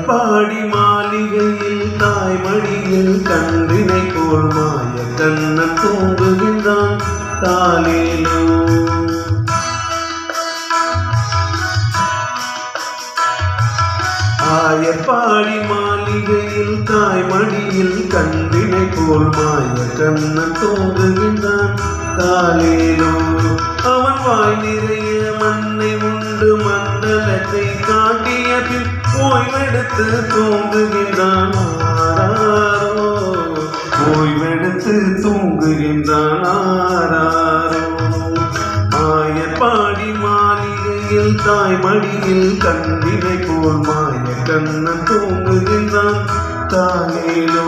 ஆயப்பாடி மாளிகையில் தாய்மடியில் கன்றினை போல் மாய கண்ணன் தூங்குகின்றான் தாலேலோ. ஆயப்பாடி மாளிகையில் தாய்மடியில் கன்றினை போல் மாய கண்ணன் தூங்குகின்றான் தாலேலோ. அவன் வாய் நிறைய மண்ணை உண்டு மண்டலத்தை காட்டிய பின் ஓய்வெடுத்து தூங்குகின்றான் ஆராரோ. ஓய்வெடுத்து தூங்குகின்றான் ஆராரோ. ஆயப்பாடி மாளிகையில் தாய்மடியில் கன்றினை போல் மாய கண்ணன் தூங்குகின்றான் தாலேலோ.